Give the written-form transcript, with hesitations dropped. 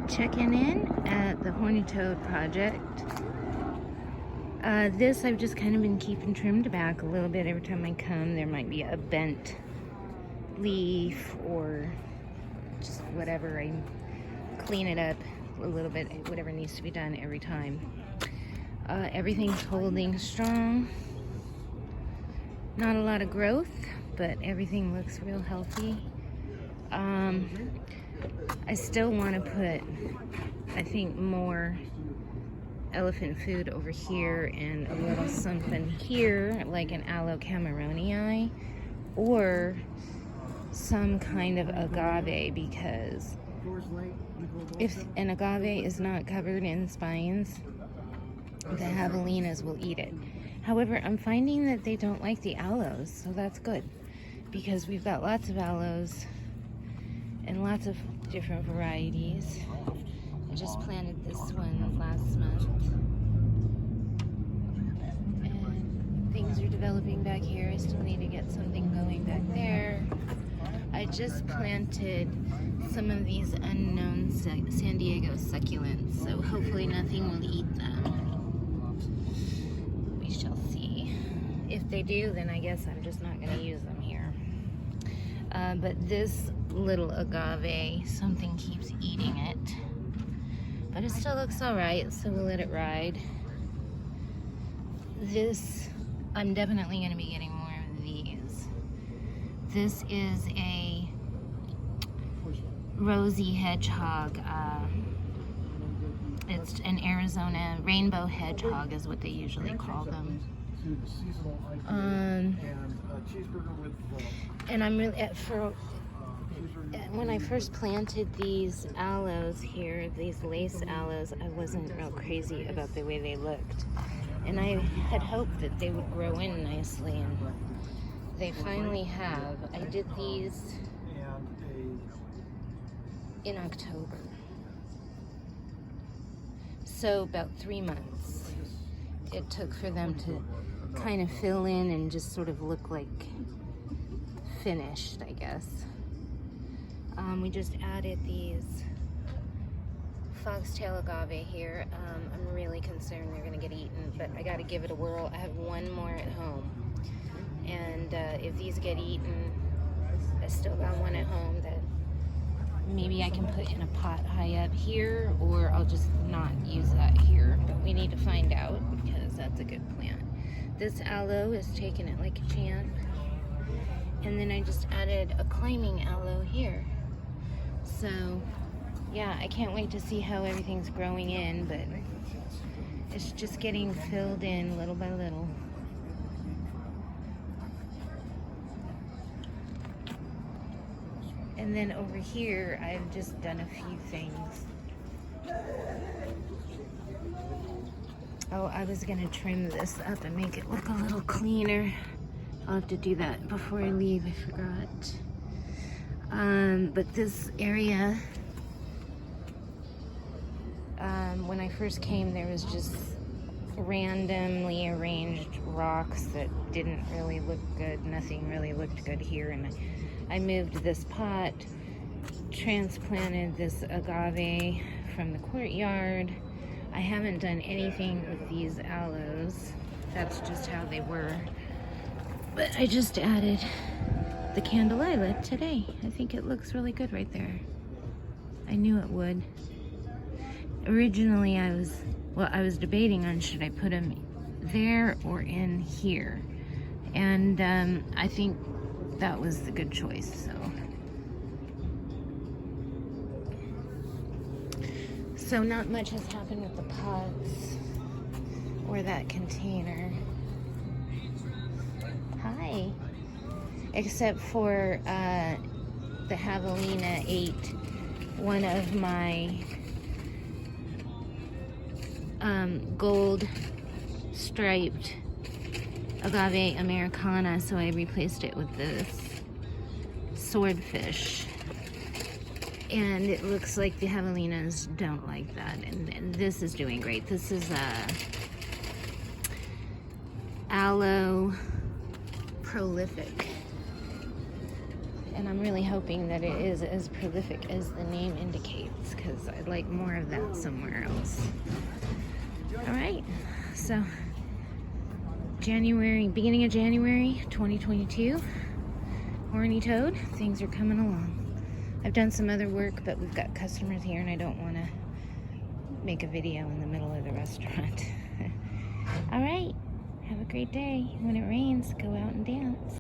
Checking in at the Horny Toad project. This I've just kind of been keeping trimmed back a little bit. Every time I come, there might be a bent leaf or just whatever. I clean it up a little bit, whatever needs to be done every time. Everything's holding strong. Not a lot of growth, but everything looks real healthy. I still want to put, I think, more elephant food over here and a little something here, like an aloe cameronii or some kind of agave, because if an agave is not covered in spines, the javelinas will eat it. However, I'm finding that they don't like the aloes, so that's good, because we've got lots of aloes and lots of different varieties. I just planted this one last month, and things are developing back here. I still need to get something going back there. I just planted some of these unknown San Diego succulents, so hopefully nothing will eat them. We shall see. If they do, then I guess I'm just not going to use them here. But this little agave, something keeps eating it. But it still looks alright, so we'll let it ride. This, I'm definitely going to be getting more of these. This is a rosy hedgehog. It's an Arizona rainbow hedgehog is what they usually call them. And I'm really, when I first planted these aloes here, these lace aloes, I wasn't real crazy about the way they looked. And I had hoped that they would grow in nicely, and they finally have. I did these in October. So about 3 months it took for them to kind of fill in and just sort of look like finished, I guess. We just added these foxtail agave here. I'm really concerned they're gonna get eaten, but I gotta give it a whirl. I have one more at home, and if these get eaten, I still got one at home that maybe I can put in a pot high up here, or I'll just not use that here, but we need to find out, because that's a good plant. This aloe is taking it like a champ. And then I just added a climbing aloe here. So yeah, I can't wait to see how everything's growing in, but it's just getting filled in little by little. And then over here, I've just done a few things. Oh, I was gonna trim this up and make it look a little cleaner. I'll have to do that before I leave, I forgot. But this area, when I first came, there was just randomly arranged rocks that didn't really look good. Nothing really looked good here, and I moved this pot, transplanted this agave from the courtyard. I haven't done anything with these aloes. That's just how they were. But I just added the candelilla today. I think it looks really good right there. I knew it would. Originally I was debating on should I put them there or in here. And I think that was the good choice, So not much has happened with the pots or that container. Hi. Except for the Javelina ate one of my gold striped agave Americana, so I replaced it with this swordfish. And it looks like the Javelinas don't like that, and this is doing great. This is aloe prolific. And I'm really hoping that it is as prolific as the name indicates, because I'd like more of that somewhere else. All right, so beginning of January 2022, horny toad, things are coming along. I've done some other work, but we've got customers here and I don't want to make a video in the middle of the restaurant. All right, have a great day. When it rains, go out and dance.